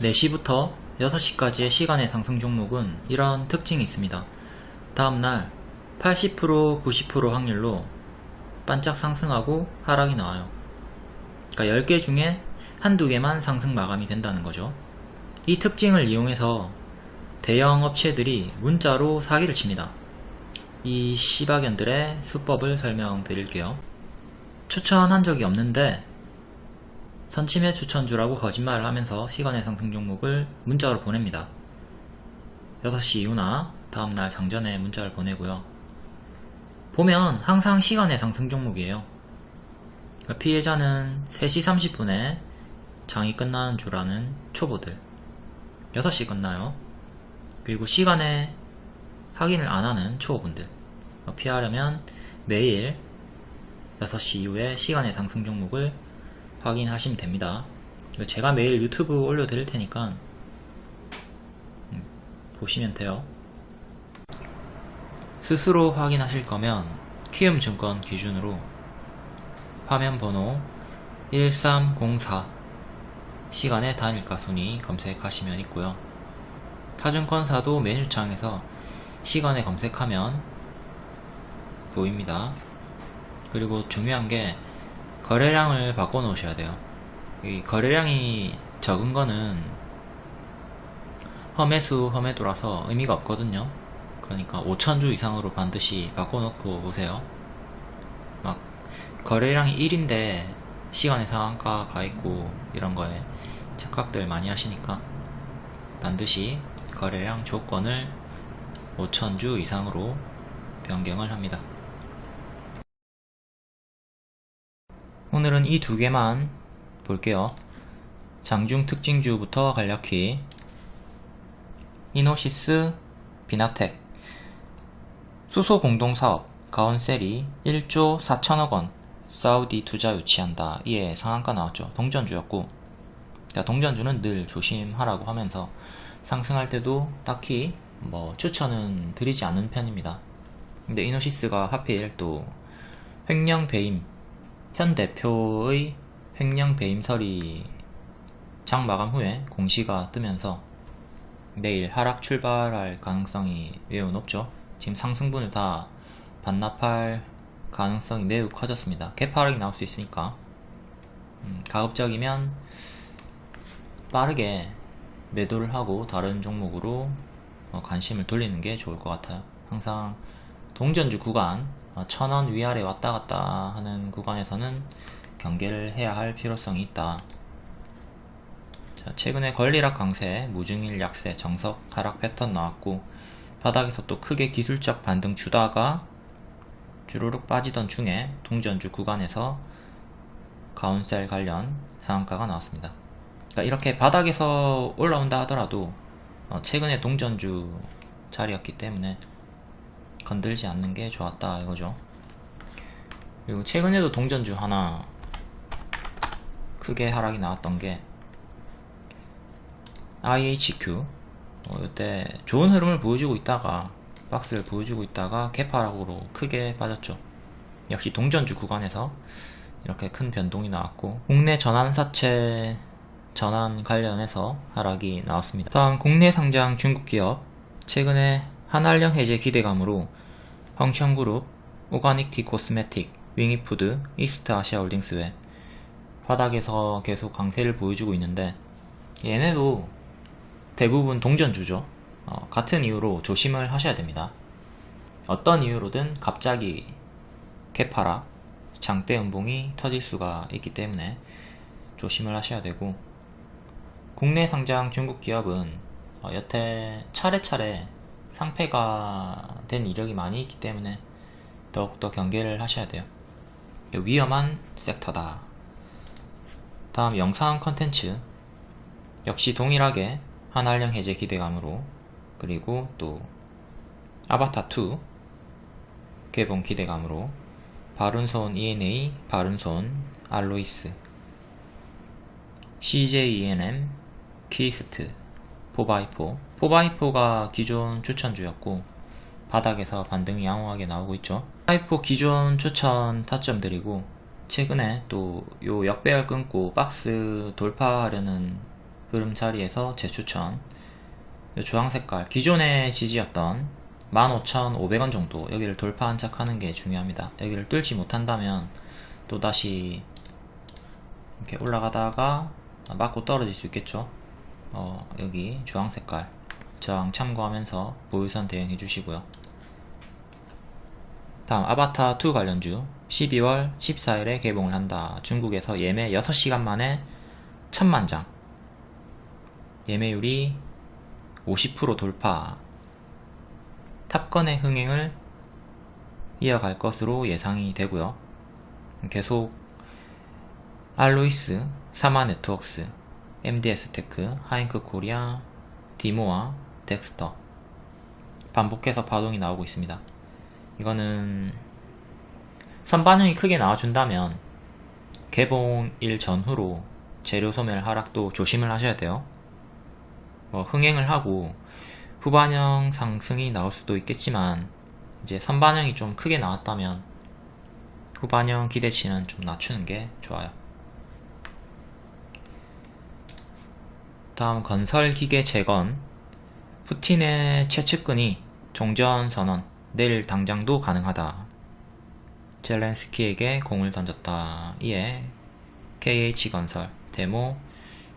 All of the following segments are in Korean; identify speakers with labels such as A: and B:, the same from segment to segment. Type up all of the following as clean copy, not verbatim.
A: 4시부터 6시까지의 시간의 상승 종목은 이런 특징이 있습니다. 다음날 80%, 90% 확률로 반짝 상승하고 하락이 나와요. 그러니까 10개 중에 한두 개만 상승 마감이 된다는 거죠. 이 특징을 이용해서 대형 업체들이 문자로 사기를 칩니다. 이 씨박연들의 수법을 설명드릴게요. 추천한 적이 없는데 선침해 추천주라고 거짓말을 하면서 시간의 상승 종목을 문자로 보냅니다. 6시 이후나 다음날 장전에 문자를 보내고요. 보면 항상 시간의 상승 종목이에요. 그러니까 피해자는 3시 30분에 장이 끝나는 줄 아는 초보들, 6시 끝나요. 그리고 시간에 확인을 안하는 초보분들, 피하려면 매일 6시 이후에 시간의 상승 종목을 확인하시면 됩니다. 제가 매일 유튜브 올려드릴 테니까 보시면 돼요. 스스로 확인하실 거면 키움증권 기준으로 화면 번호 1304 시간의 단일가 순위 검색하시면 있고요. 타증권사도 메뉴창에서 시간에 검색하면 보입니다. 그리고 중요한 게 거래량을 바꿔 놓으셔야 돼요. 이 거래량이 적은 거는 험해수 험해도라서 의미가 없거든요. 그러니까 5,000주 이상으로 반드시 바꿔 놓고 오세요. 막 거래량이 1인데 시간의 상한가 가있고 이런 거에 착각들 많이 하시니까 반드시 거래량 조건을 5,000주 이상으로 변경을 합니다. 오늘은 이 두 개만 볼게요. 장중 특징주부터 간략히 이노시스, 비나텍 수소 공동사업 가온셀이 1조 4천억원 사우디 투자 유치한다. 이에 상한가 나왔죠. 동전주였고, 동전주는 늘 조심하라고 하면서 상승할 때도 딱히 추천은 드리지 않는 편입니다. 근데 이노시스가 하필 또 횡령 배임, 현 대표의 횡령 배임설이 장 마감 후에 공시가 뜨면서 내일 하락 출발할 가능성이 매우 높죠. 지금 상승분을 다 반납할 가능성이 매우 커졌습니다. 개파락이 나올 수 있으니까 가급적이면 빠르게 매도를 하고 다른 종목으로 관심을 돌리는 게 좋을 것 같아요. 항상 동전주 구간 1,000원 위아래 왔다 갔다 하는 구간에서는 경계를 해야 할 필요성이 있다. 자, 최근에 권리락 강세, 무증일 약세, 정석 하락 패턴 나왔고, 바닥에서 또 크게 기술적 반등 주다가 주르륵 빠지던 중에 동전주 구간에서 가온셀 관련 상한가가 나왔습니다. 그러니까 이렇게 바닥에서 올라온다 하더라도 최근에 동전주 자리였기 때문에 건들지 않는 게 좋았다 이거죠. 그리고 최근에도 동전주 하나 크게 하락이 나왔던 게 IHQ. 이때 좋은 흐름을 보여주고 있다가 박스를 보여주고 있다가 개파락으로 크게 빠졌죠. 역시 동전주 구간에서 이렇게 큰 변동이 나왔고, 국내 전환사채 전환 관련해서 하락이 나왔습니다. 다음 국내 상장 중국 기업, 최근에 한알령 해제 기대감으로 황천그룹, 오가닉티 코스메틱, 윙이푸드, 이스트아시아홀딩스 외 바닥에서 계속 강세를 보여주고 있는데, 얘네도 대부분 동전주죠. 같은 이유로 조심을 하셔야 됩니다. 어떤 이유로든 갑자기 개파락, 장대 음봉이 터질 수가 있기 때문에 조심을 하셔야 되고, 국내 상장 중국 기업은 여태 차례차례 상폐가 된 이력이 많이 있기 때문에 더욱더 경계를 하셔야 돼요. 위험한 섹터다. 다음 영상 컨텐츠, 역시 동일하게 한알령 해제 기대감으로, 그리고 또 아바타2 개봉 기대감으로 바룬손 ENA, 바룬손 알로이스, CJENM, 키스트, 포바이포. 포바이포가 기존 추천주였고 바닥에서 반등이 양호하게 나오고 있죠. 포바이포 기존 추천 타점들이고, 최근에 또 요 역배열 끊고 박스 돌파하려는 흐름 자리에서 재추천. 주황 색깔 기존의 지지였던 15,500원 정도, 여기를 돌파 안착하는 게 중요합니다. 여기를 뚫지 못한다면 또다시 이렇게 올라가다가 맞고 떨어질 수 있겠죠. 여기 주황 색깔 저항 참고하면서 보유선 대응해 주시고요. 다음 아바타2 관련주 12월 14일에 개봉을 한다. 중국에서 예매 6시간 만에 1000만장, 예매율이 50% 돌파. 탑건의 흥행을 이어갈 것으로 예상이 되고요. 계속 알로이스, 사마네트웍스, MDS테크, 하잉크 코리아, 디모와 덱스터 반복해서 파동이 나오고 있습니다. 이거는 선반영이 크게 나와준다면 개봉일 전후로 재료 소멸 하락도 조심을 하셔야 돼요. 흥행을 하고 후반영 상승이 나올 수도 있겠지만, 이제 선반영이 좀 크게 나왔다면 후반영 기대치는 좀 낮추는 게 좋아요. 다음 건설기계 재건. 푸틴의 최측근이 종전 선언, 내일 당장도 가능하다. 젤렌스키에게 공을 던졌다. 이에 KH건설, 데모,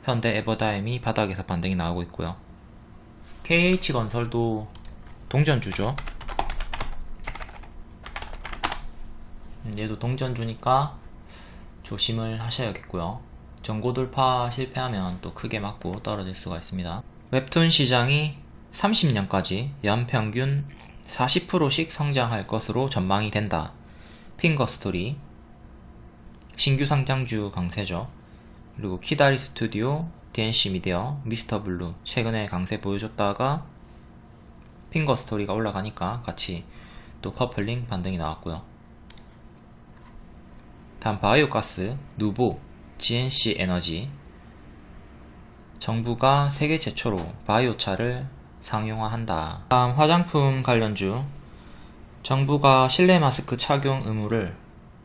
A: 현대 에버다임이 바닥에서 반등이 나오고 있고요. KH건설도 동전주죠. 얘도 동전주니까 조심을 하셔야겠고요. 전고 돌파 실패하면 또 크게 맞고 떨어질 수가 있습니다. 웹툰 시장이 30년까지 연평균 40%씩 성장할 것으로 전망이 된다. 핑거스토리, 신규 상장주 강세죠. 그리고 키다리 스튜디오, DNC 미디어, 미스터블루 최근에 강세 보여줬다가 핑거스토리가 올라가니까 같이 또 커플링 반등이 나왔고요. 다음 바이오가스, 누보, GNC 에너지. 정부가 세계 최초로 바이오차를 상용화한다. 다음 화장품 관련주. 정부가 실내 마스크 착용 의무를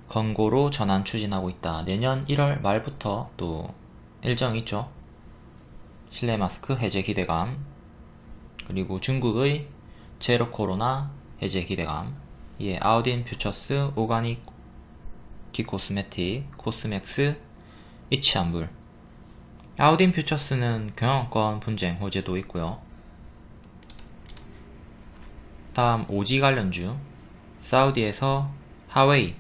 A: 권고로 전환 추진하고 있다. 내년 1월 말부터 또 일정이 있죠. 실내 마스크 해제 기대감, 그리고 중국의 제로 코로나 해제 기대감, 이에 아우딘 퓨처스, 오가닉 디코스메틱, 코스맥스, 이치안불. 아우딘 퓨처스는 경영권 분쟁 호재도 있고요. 다음 오지 관련주. 사우디에서 하웨이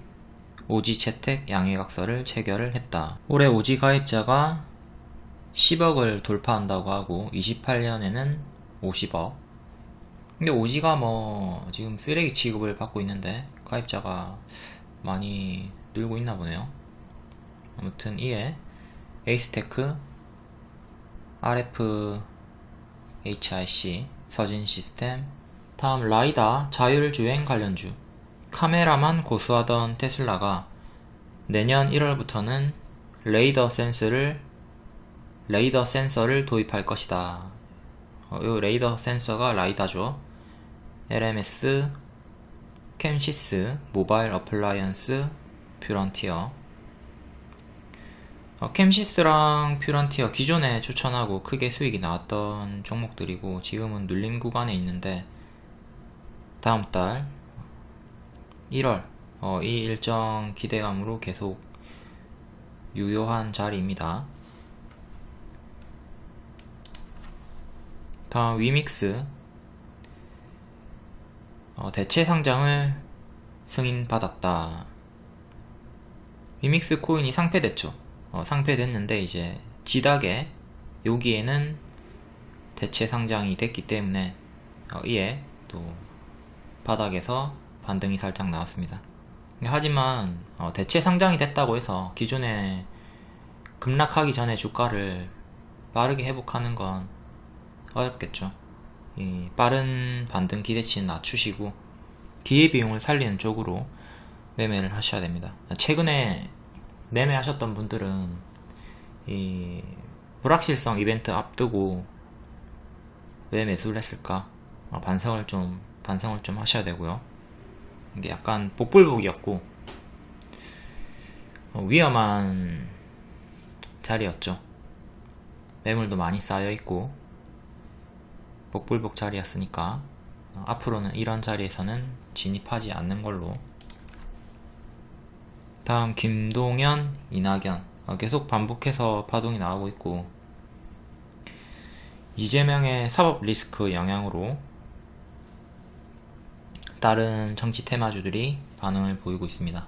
A: 오지 채택 양해각서를 체결을 했다. 올해 오지 가입자가 10억을 돌파한다고 하고 28년에는 50억. 근데 오지가 지금 쓰레기 취급을 받고 있는데 가입자가 많이 늘고 있나 보네요. 아무튼 이에 에이스테크, RFHIC, 서진시스템. 다음 라이다 자율주행 관련주. 카메라만 고수하던 테슬라가 내년 1월부터는 레이더 센서를 도입할 것이다. 이 레이더 센서가 라이다죠. LMS, 캠시스, 모바일 어플라이언스, 퓨런티어. 캠시스랑 퓨런티어 기존에 추천하고 크게 수익이 나왔던 종목들이고 지금은 눌림 구간에 있는데 다음달 1월 이 일정 기대감으로 계속 유효한 자리입니다. 다음 위믹스. 대체 상장을 승인받았다. 위믹스 코인이 상폐됐죠. 상폐됐는데 이제 지닥에 여기에는 대체 상장이 됐기 때문에 이에 또 바닥에서 반등이 살짝 나왔습니다. 하지만 대체 상장이 됐다고 해서 기존에 급락하기 전에 주가를 빠르게 회복하는 건 어렵겠죠. 이 빠른 반등 기대치는 낮추시고 기회비용을 살리는 쪽으로 매매를 하셔야 됩니다. 최근에 매매하셨던 분들은 이 불확실성 이벤트 앞두고 왜 매수를 했을까 반성을 좀 하셔야 되고요. 이게 약간 복불복이었고 위험한 자리였죠. 매물도 많이 쌓여있고 복불복 자리였으니까 앞으로는 이런 자리에서는 진입하지 않는 걸로. 다음 김동연, 이낙연 계속 반복해서 파동이 나오고 있고, 이재명의 사법 리스크 영향으로 다른 정치 테마주들이 반응을 보이고 있습니다.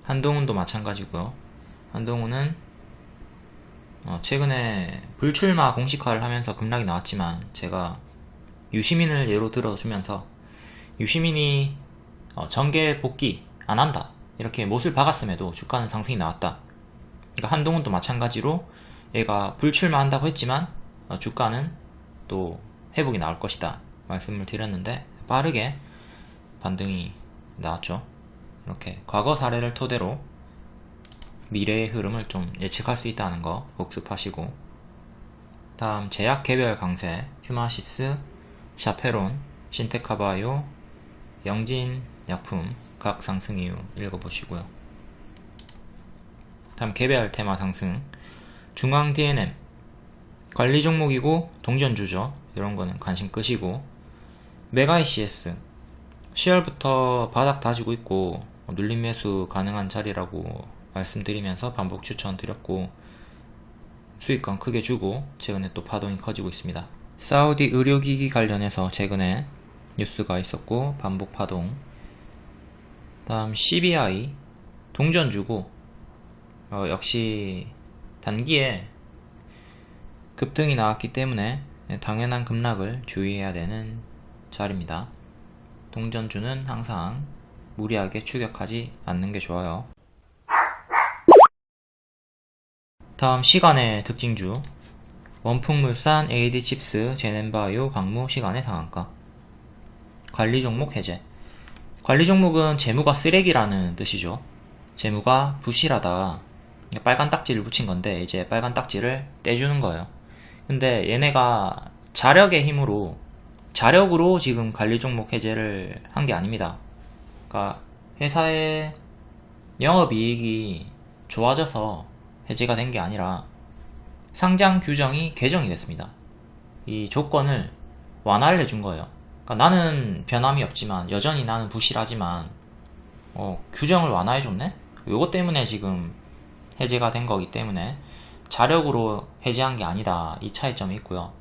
A: 한동훈도 마찬가지고요. 한동훈은 최근에 불출마 공식화를 하면서 급락이 나왔지만, 제가 유시민을 예로 들어주면서 유시민이 정계 복귀 안 한다 이렇게 못을 박았음에도 주가는 상승이 나왔다. 그러니까 한동훈도 마찬가지로 얘가 불출마 한다고 했지만 주가는 또 회복이 나올 것이다 말씀을 드렸는데, 빠르게 반등이 나왔죠. 이렇게 과거 사례를 토대로 미래의 흐름을 좀 예측할 수 있다는 거 복습하시고, 다음 제약 개별 강세, 휴마시스, 샤페론, 신테카바이오, 영진 약품 각 상승 이유 읽어보시고요. 다음 개별 테마 상승, 중앙 D&M 관리 종목이고 동전주죠. 이런 거는 관심 끄시고, 메가 ECS 10월부터 바닥 다지고 있고 눌림 매수 가능한 자리라고 말씀드리면서 반복 추천드렸고, 수익권 크게 주고 최근에 또 파동이 커지고 있습니다. 사우디 의료기기 관련해서 최근에 뉴스가 있었고 반복 파동. 다음 CBI 동전주고 역시 단기에 급등이 나왔기 때문에 당연한 급락을 주의해야 되는 자리입니다. 동전주는 항상 무리하게 추격하지 않는 게 좋아요. 다음 시간의 특징주, 원풍물산, AD칩스, 제넨바이오, 강무 시간의 상한가. 관리 종목 해제. 관리 종목은 재무가 쓰레기라는 뜻이죠. 재무가 부실하다, 빨간 딱지를 붙인 건데 이제 빨간 딱지를 떼주는 거예요. 근데 얘네가 자력으로 지금 관리 종목 해제를 한 게 아닙니다. 그러니까 회사의 영업이익이 좋아져서 해제가 된 게 아니라 상장 규정이 개정이 됐습니다. 이 조건을 완화를 해준 거예요. 그러니까 나는 변함이 없지만 여전히 나는 부실하지만 규정을 완화해줬네? 요것 때문에 지금 해제가 된 거기 때문에 자력으로 해제한 게 아니다, 이 차이점이 있고요.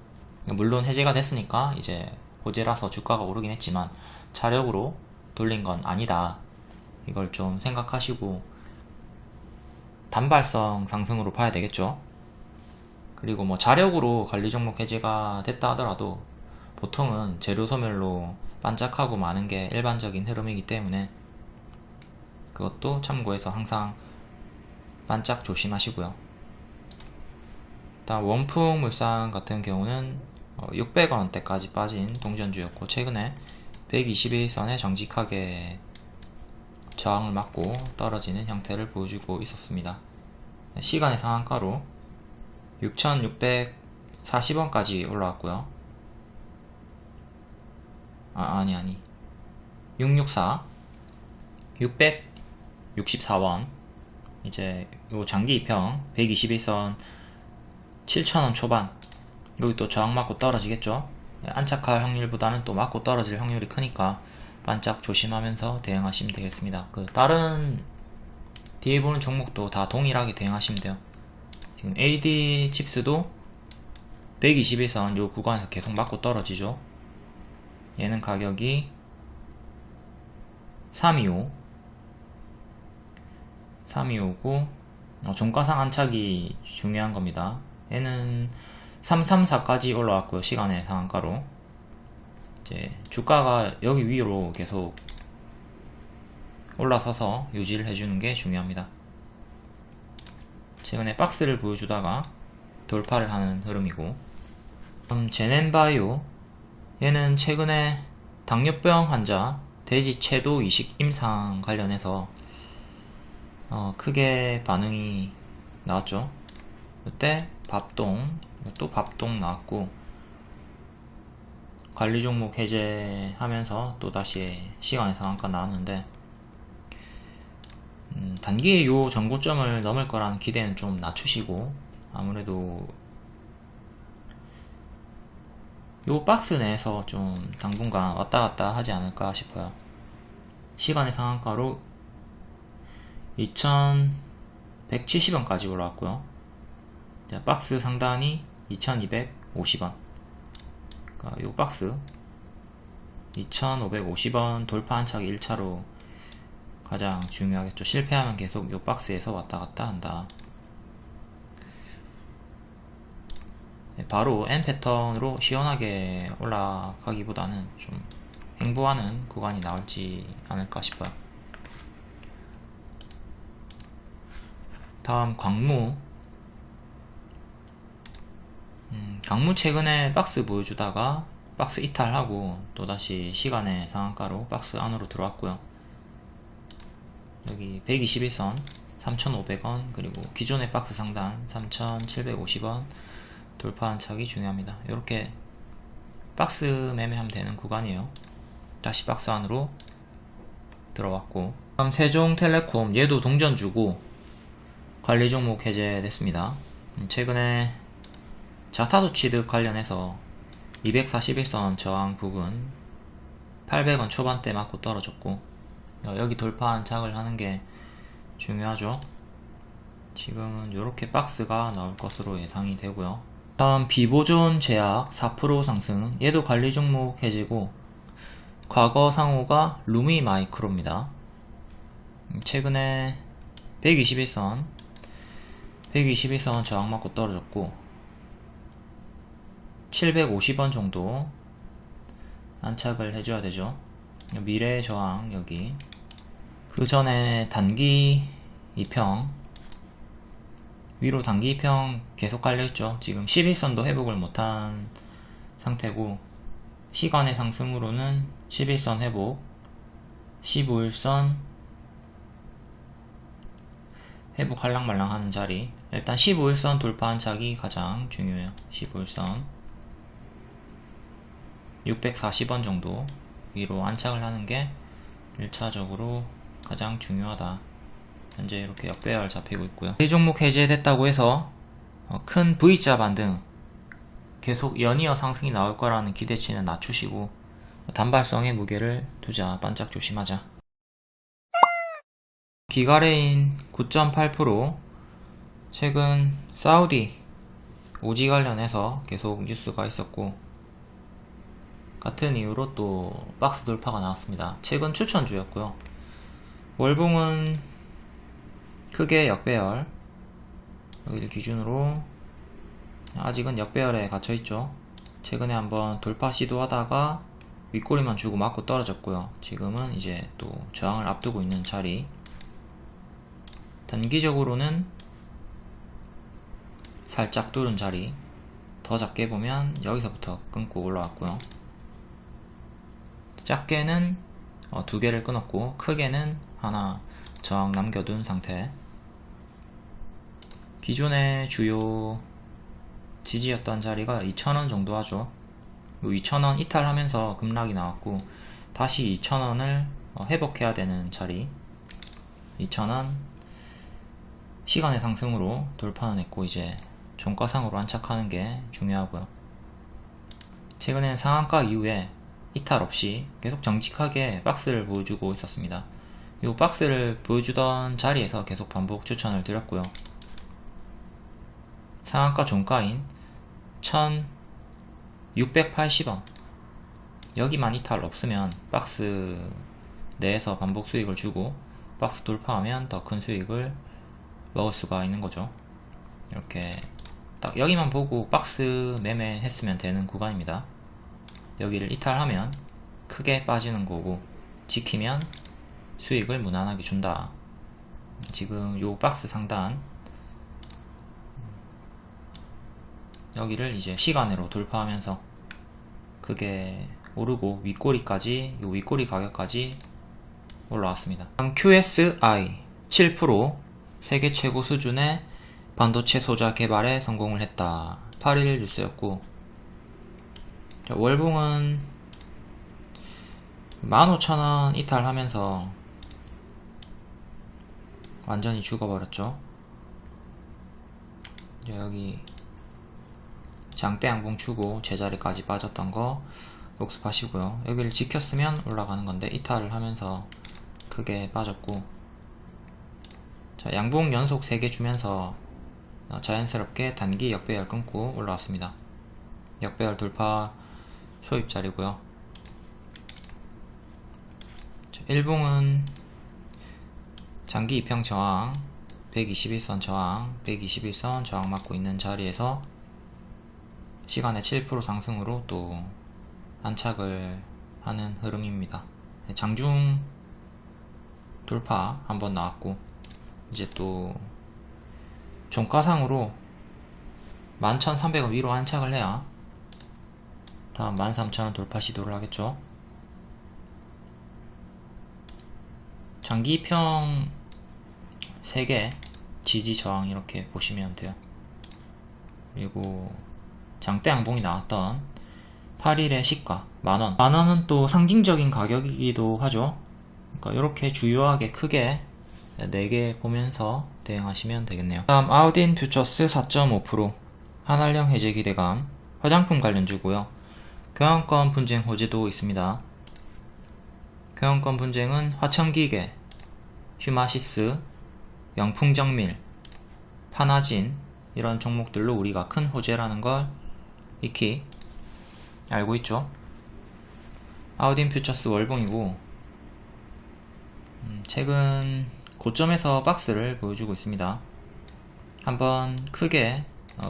A: 물론 해제가 됐으니까 이제 호재라서 주가가 오르긴 했지만 자력으로 돌린 건 아니다, 이걸 좀 생각하시고 단발성 상승으로 봐야 되겠죠. 그리고 뭐 자력으로 관리 종목 해제가 됐다 하더라도 보통은 재료 소멸로 반짝하고 마는 게 일반적인 흐름이기 때문에 그것도 참고해서 항상 반짝 조심하시고요. 다음 원풍물산 같은 경우는 600원대까지 빠진 동전주였고, 최근에 121선에 정직하게 저항을 맞고 떨어지는 형태를 보여주고 있었습니다. 시간의 상한가로 6,640원까지 올라왔고요. 아니 664 664원. 이제 요 장기 이평 121선 7,000원 초반, 여기 또 저항 맞고 떨어지겠죠. 안착할 확률보다는 또 맞고 떨어질 확률이 크니까 반짝 조심하면서 대응하시면 되겠습니다. 다른 뒤에 보는 종목도 다 동일하게 대응하시면 돼요. 지금 AD 칩스도 121선 요 구간에서 계속 맞고 떨어지죠. 얘는 가격이 325고 종가상 안착이 중요한 겁니다. 얘는 334까지 올라왔고요. 시간의 상한가로 이제 주가가 여기 위로 계속 올라서서 유지를 해주는 게 중요합니다. 최근에 박스를 보여주다가 돌파를 하는 흐름이고, 제넨바이오, 얘는 최근에 당뇨병 환자 돼지 채도 이식 임상 관련해서 크게 반응이 나왔죠. 그때 또 밥동 나왔고, 관리 종목 해제하면서 또 다시 시간의 상한가 나왔는데, 단기에 요 전고점을 넘을 거라는 기대는 좀 낮추시고 아무래도 요 박스 내에서 좀 당분간 왔다갔다 하지 않을까 싶어요. 시간의 상한가로 2170원까지 올라왔고요. 박스 상단이 2250원. 그러니까 요 박스 2550원 돌파 안착이 1차로 가장 중요하겠죠. 실패하면 계속 요 박스에서 왔다갔다 한다. 바로 N 패턴으로 시원하게 올라가기보다는 좀 횡보하는 구간이 나올지 않을까 싶어요. 다음 광무. 광무 최근에 박스 보여주다가 박스 이탈하고 또다시 시간의 상한가로 박스 안으로 들어왔고요. 여기 121선 3,500원, 그리고 기존의 박스 상단 3,750원 돌파 안착이 중요합니다. 이렇게 박스 매매하면 되는 구간이에요. 다시 박스 안으로 들어왔고, 다음 세종텔레콤, 얘도 동전 주고 관리 종목 해제됐습니다. 최근에 자사도 취득 관련해서 241선 저항 부근 800원 초반대 맞고 떨어졌고, 여기 돌파 안착을 하는 게 중요하죠. 지금은 이렇게 박스가 나올 것으로 예상이 되고요. 다음 비보존 제약 4% 상승, 얘도 관리 종목 해제고 과거 상호가 루미마이크로입니다. 최근에 121선 저항 맞고 떨어졌고 750원 정도 안착을 해줘야 되죠. 미래 저항 여기. 그 전에 단기 2평 위로 단기 2평 계속 깔려있죠. 지금 11선도 회복을 못한 상태고, 시간의 상승으로는 11선 회복, 15일선 회복 할랑말랑 하는 자리. 일단 15일선 돌파 안착이 가장 중요해요. 15일선 640원 정도 위로 안착을 하는 게 1차적으로 가장 중요하다. 현재 이렇게 역배열 잡히고 있고요. 이 종목 해제됐다고 해서 큰 V자 반등, 계속 연이어 상승이 나올 거라는 기대치는 낮추시고 단발성의 무게를 두자. 반짝 조심하자. 기가레인 9.8%, 최근 사우디 오지 관련해서 계속 뉴스가 있었고 같은 이유로 또 박스 돌파가 나왔습니다. 최근 추천주였고요. 월봉은 크게 역배열, 여기를 기준으로 아직은 역배열에 갇혀있죠. 최근에 한번 돌파 시도하다가 윗꼬리만 주고 맞고 떨어졌고요. 지금은 이제 또 저항을 앞두고 있는 자리. 단기적으로는 살짝 뚫은 자리. 더 작게 보면 여기서부터 끊고 올라왔고요. 작게는 2개를 끊었고 크게는 하나 저항 남겨둔 상태. 기존의 주요 지지였던 자리가 2,000원 정도 하죠. 2,000원 이탈하면서 급락이 나왔고 다시 2,000원을 회복해야 되는 자리. 2,000원 시간의 상승으로 돌파는 했고 이제 종가상으로 안착하는 게 중요하고요. 최근엔 상한가 이후에 이탈 없이 계속 정직하게 박스를 보여주고 있었습니다. 이 박스를 보여주던 자리에서 계속 반복 추천을 드렸고요. 상한가 종가인 1680원, 여기만 이탈 없으면 박스 내에서 반복 수익을 주고 박스 돌파하면 더 큰 수익을 먹을 수가 있는 거죠. 이렇게 딱 여기만 보고 박스 매매 했으면 되는 구간입니다. 여기를 이탈하면 크게 빠지는 거고 지키면 수익을 무난하게 준다. 지금 요 박스 상단 여기를 이제 시간으로 돌파하면서 크게 오르고 윗꼬리까지, 요 윗꼬리 가격까지 올라왔습니다. QSI 7% 세계 최고 수준의 반도체 소자 개발에 성공을 했다. 8일 뉴스였고, 월봉은 15,000원 이탈하면서 완전히 죽어버렸죠. 이제 여기 장대 양봉 주고 제자리까지 빠졌던 거 복습하시고요. 여기를 지켰으면 올라가는 건데 이탈을 하면서 크게 빠졌고, 자, 양봉 연속 3개 주면서 자연스럽게 단기 역배열 끊고 올라왔습니다. 역배열 돌파 초입 자리고요. 일봉은 장기 이평 저항, 121선 저항, 121선 저항 맞고 있는 자리에서 시간의 7% 상승으로 또 안착을 하는 흐름입니다. 장중 돌파 한번 나왔고, 이제 또 종가상으로 11,300원 위로 안착을 해야 다음 13,000원 돌파 시도를 하겠죠. 장기평 3개 지지 저항 이렇게 보시면 돼요. 그리고 장대 양봉이 나왔던 8일의 시가 만원, 만원은 또 상징적인 가격이기도 하죠. 그러니까 이렇게 주요하게 크게 4개 보면서 대응하시면 되겠네요. 다음 아우딘 퓨처스 4.5%, 한알령 해제 기대감, 화장품 관련주고요. 교환권 분쟁 호재도 있습니다. 교환권 분쟁은 화천기계, 휴마시스, 영풍정밀, 파나진 이런 종목들로 우리가 큰 호재라는 걸 익히 알고 있죠. 아우딘 퓨처스 월봉이고, 최근 고점에서 박스를 보여주고 있습니다. 한번 크게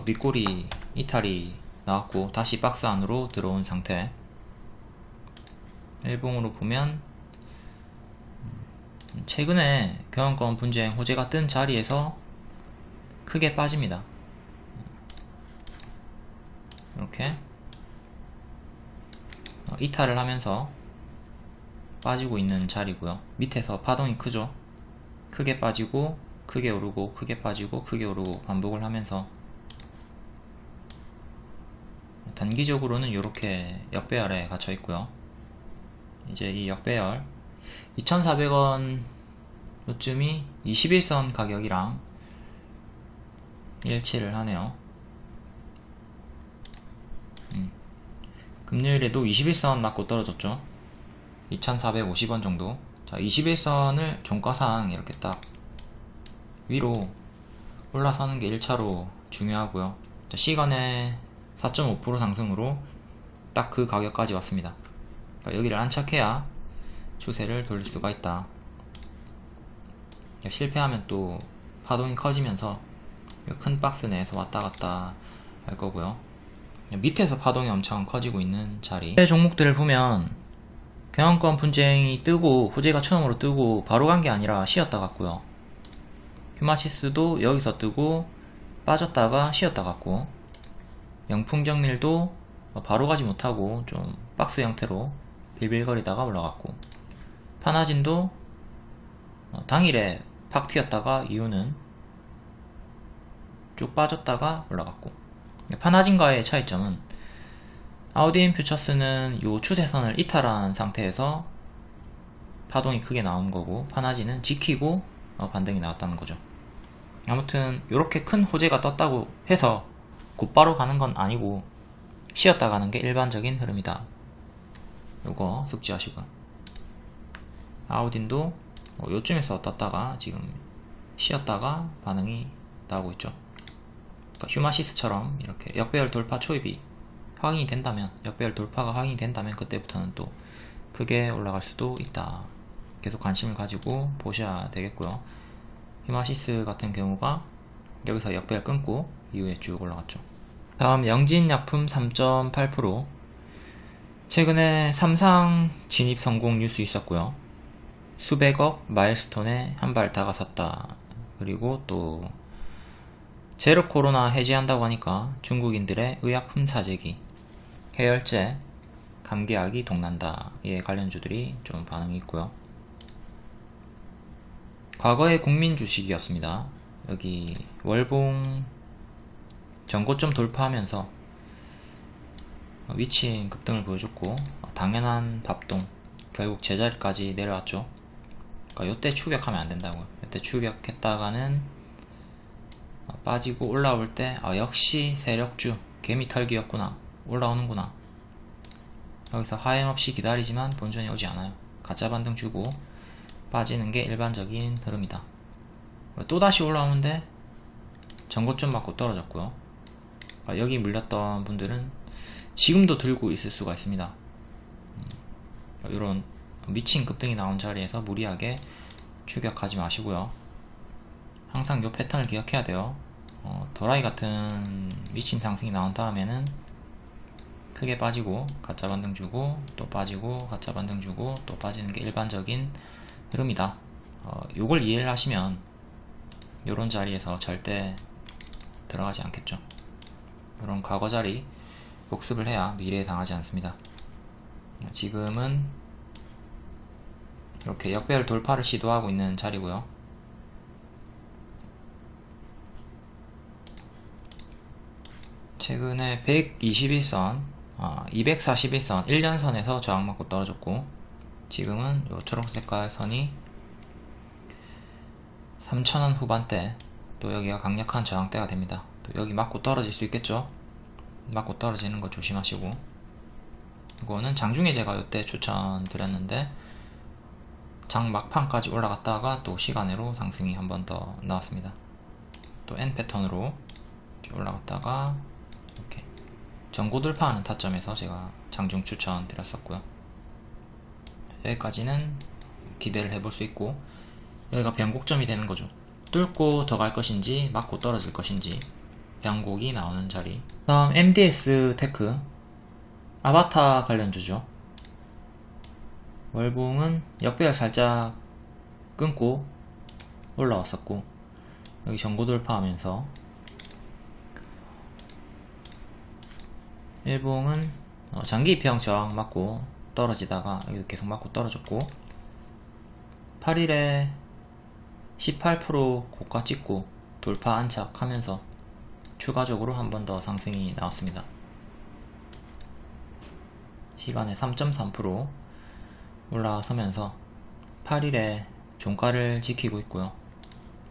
A: 윗꼬리 이탈이 나왔고 다시 박스 안으로 들어온 상태. 일봉으로 보면 최근에 교환권 분쟁 호재가 뜬 자리에서 크게 빠집니다. 이렇게 이탈을 하면서 빠지고 있는 자리고요. 밑에서 파동이 크죠. 크게 빠지고 크게 오르고 크게 빠지고 크게 오르고 반복을 하면서 단기적으로는 이렇게 역배열에 갇혀 있고요. 이제 이 역배열 2,400원 요쯤이 21선 가격이랑 일치를 하네요. 금요일에도 21선 맞고 떨어졌죠. 2,450원 정도. 자, 21선을 종가상 이렇게 딱 위로 올라서는 게 1차로 중요하고요. 자, 시간의 4.5% 상승으로 딱 그 가격까지 왔습니다. 그러니까 여기를 안착해야 추세를 돌릴 수가 있다. 실패하면 또 파동이 커지면서 큰 박스 내에서 왔다 갔다 할 거고요. 밑에서 파동이 엄청 커지고 있는 자리. 종목들을 보면 교환권 분쟁이 뜨고 호재가 처음으로 뜨고 바로 간 게 아니라 쉬었다 갔고요. 휴마시스도 여기서 뜨고 빠졌다가 쉬었다 갔고, 영풍정밀도 바로 가지 못하고 좀 박스 형태로 빌빌거리다가 올라갔고, 파나진도 당일에 팍 튀었다가 이유는 쭉 빠졌다가 올라갔고, 파나진과의 차이점은 아우딘 퓨처스는 요 추세선을 이탈한 상태에서 파동이 크게 나온 거고, 파나진은 지키고 반등이 나왔다는 거죠. 아무튼 이렇게 큰 호재가 떴다고 해서 곧바로 가는 건 아니고 쉬었다 가는 게 일반적인 흐름이다. 요거 숙지하시고요. 아우딘도 요쯤에서 떴다가 지금 쉬었다가 반응이 나오고 있죠. 그러니까 휴마시스처럼 이렇게 역배열 돌파 초입이 확인이 된다면, 역배열 돌파가 확인이 된다면 그때부터는 또 크게 올라갈 수도 있다. 계속 관심을 가지고 보셔야 되겠고요. 휴마시스 같은 경우가 여기서 역배열 끊고 이후에 쭉 올라갔죠. 다음 영진약품 3.8%, 최근에 삼상 진입 성공 뉴스 있었고요. 수백억 마일스톤에 한 발 다가섰다. 그리고 또 제로 코로나 해제한다고 하니까 중국인들의 의약품 사재기, 해열제, 감기약이 동난다. 예, 관련주들이 좀 반응이 있고요. 과거의 국민 주식이었습니다. 여기 월봉 전고점 돌파하면서 위치인 급등을 보여줬고, 당연한 밥동, 결국 제자리까지 내려왔죠. 그러니까 요때 추격하면 안 된다고요. 요때 추격했다가는 빠지고 올라올 때 역시 세력주 개미 털기였구나, 올라오는구나. 여기서 하염없이 기다리지만 본전이 오지 않아요. 가짜 반등 주고 빠지는 게 일반적인 흐름이다. 또다시 올라오는데 전고점 맞고 떨어졌고요. 여기 물렸던 분들은 지금도 들고 있을 수가 있습니다. 이런 미친 급등이 나온 자리에서 무리하게 추격하지 마시고요. 항상 이 패턴을 기억해야 돼요. 도라이 같은 미친 상승이 나온 다음에는 크게 빠지고 가짜 반등 주고 또 빠지고 가짜 반등 주고 또 빠지는 게 일반적인 흐름이다. 요걸 이해를 하시면 요런 자리에서 절대 들어가지 않겠죠. 요런 과거 자리 복습을 해야 미래에 당하지 않습니다. 지금은 이렇게 역배열 돌파를 시도하고 있는 자리고요. 최근에 121선, 241선 1년선에서 저항받고 떨어졌고, 지금은 요 초록색 깔 선이 3,000원 후반대, 또 여기가 강력한 저항대가 됩니다. 또 여기 맞고 떨어질 수 있겠죠. 맞고 떨어지는 거 조심하시고, 이거는 장중에 제가 이때 추천드렸는데 장 막판까지 올라갔다가 또 시간으로 상승이 한 번 더 나왔습니다. 또 N 패턴으로 올라갔다가 이렇게 전고 돌파하는 타점에서 제가 장중 추천 드렸었고요. 여기까지는 기대를 해볼 수 있고, 여기가 변곡점이 되는 거죠. 뚫고 더 갈 것인지 맞고 떨어질 것인지 변곡이 나오는 자리. 다음 MDS 테크, 아바타 관련주죠. 월봉은 역배열 살짝 끊고 올라왔었고, 여기 전고 돌파하면서 일봉은 장기 입형 저항 맞고 떨어지다가 여기도 계속 맞고 떨어졌고, 8일에 18% 고가 찍고 돌파 안착하면서 추가적으로 한 번 더 상승이 나왔습니다. 시간에 3.3% 올라서면서 8일에 종가를 지키고 있고요.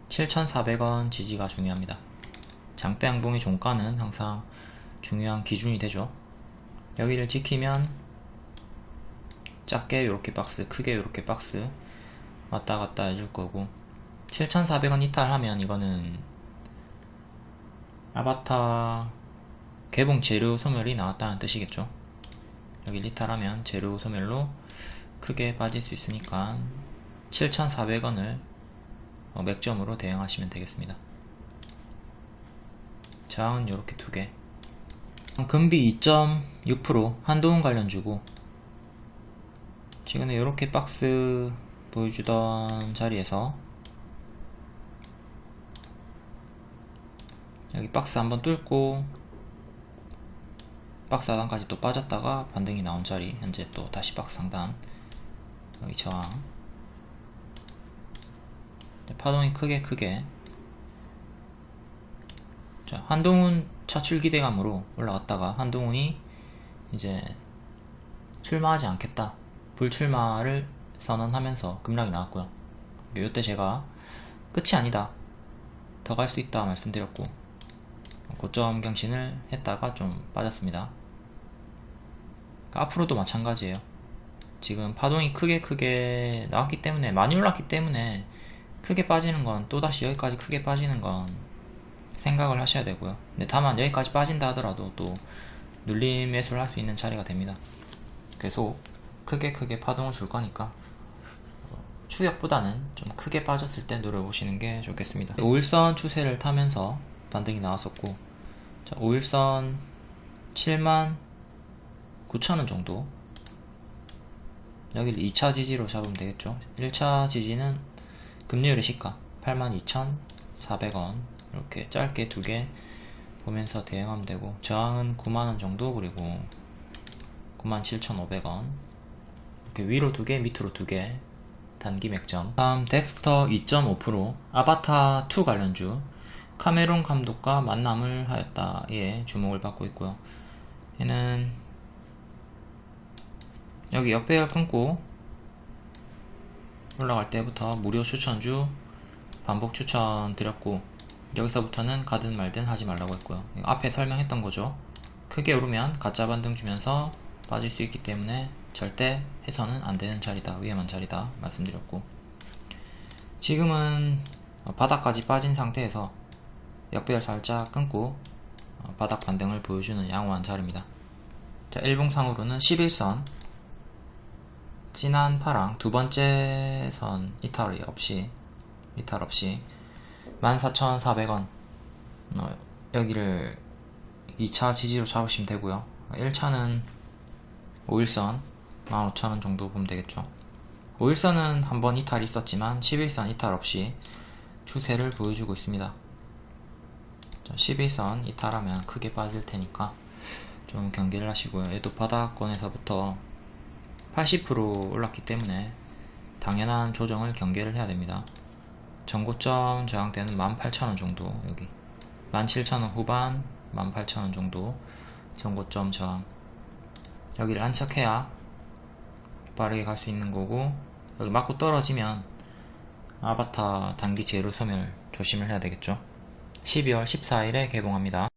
A: 7,400원 지지가 중요합니다. 장대 양봉의 종가는 항상 중요한 기준이 되죠. 여기를 지키면 작게 요렇게 박스, 크게 요렇게 박스 왔다 갔다 해줄 거고, 7,400원 이탈하면 이거는 아바타 개봉 재료 소멸이 나왔다는 뜻이겠죠. 여기 이탈하면 재료 소멸로 크게 빠질 수 있으니까 7,400원을 맥점으로 대응하시면 되겠습니다. 저항은 요렇게 두개. 금비 2.6% 한동훈 관련주고, 최근에 요렇게 박스 보여주던 자리에서 여기 박스 한번 뚫고 박스 하단까지 또 빠졌다가 반등이 나온 자리, 현재 또 다시 박스 상단, 여기 저항. 파동이 크게 자, 한동훈 차출 기대감으로 올라갔다가 한동훈이 이제 출마하지 않겠다, 불출마를 선언하면서 급락이 나왔고요. 이때 제가 끝이 아니다, 더 갈 수 있다 말씀드렸고, 고점 경신을 했다가 좀 빠졌습니다. 앞으로도 마찬가지예요. 지금 파동이 크게 나왔기 때문에, 많이 올랐기 때문에 크게 빠지는 건, 또다시 여기까지 크게 빠지는 건 생각을 하셔야 되고요. 근데 다만 여기까지 빠진다 하더라도 또 눌림 매수를 할 수 있는 자리가 됩니다. 계속 크게 파동을 줄 거니까 추격보다는 좀 크게 빠졌을 때 노려보시는 게 좋겠습니다. 5일선 추세를 타면서 반등이 나왔었고, 자, 5일선 79,000원 정도, 여기를 2차 지지로 잡으면 되겠죠. 1차 지지는 금요일의 시가 82,400원, 이렇게 짧게 두 개 보면서 대응하면 되고, 저항은 9만원 정도, 그리고 97,500원, 이렇게 위로 두 개, 밑으로 두 개, 단기 맥점. 다음 덱스터 2.5%, 아바타 2 관련주, 카메론 감독과 만남을 하였다에 주목을 받고 있고요. 얘는 여기 역배열 끊고 올라갈 때부터 무료 추천주 반복 추천 드렸고, 여기서부터는 가든 말든 하지 말라고 했고요. 앞에 설명했던 거죠. 크게 오르면 가짜 반등 주면서 빠질 수 있기 때문에 절대 해서는 안 되는 자리다, 위험한 자리다 말씀드렸고, 지금은 바닥까지 빠진 상태에서 역배열 살짝 끊고 바닥 반등을 보여주는 양호한 자리입니다. 자, 일봉상으로는 11선 진한 파랑 두 번째 선 이탈 없이 14,400원 여기를 2차 지지로 잡으시면 되고요. 1차는 5일선 15,000원 정도 보면 되겠죠. 5일선은 한번 이탈이 있었지만 11선 이탈 없이 추세를 보여주고 있습니다. 11선 이탈하면 크게 빠질 테니까 좀 경계를 하시고요. 얘도 바닥권에서부터 80% 올랐기 때문에 당연한 조정을 경계를 해야 됩니다. 전고점 저항대는 18,000원 정도, 여기 17,000원 후반 18,000원 정도 전고점 저항, 여기를 안착해야 빠르게 갈 수 있는 거고, 여기 맞고 떨어지면 아바타 단기 재료 소멸 조심을 해야 되겠죠. 12월 14일에 개봉합니다.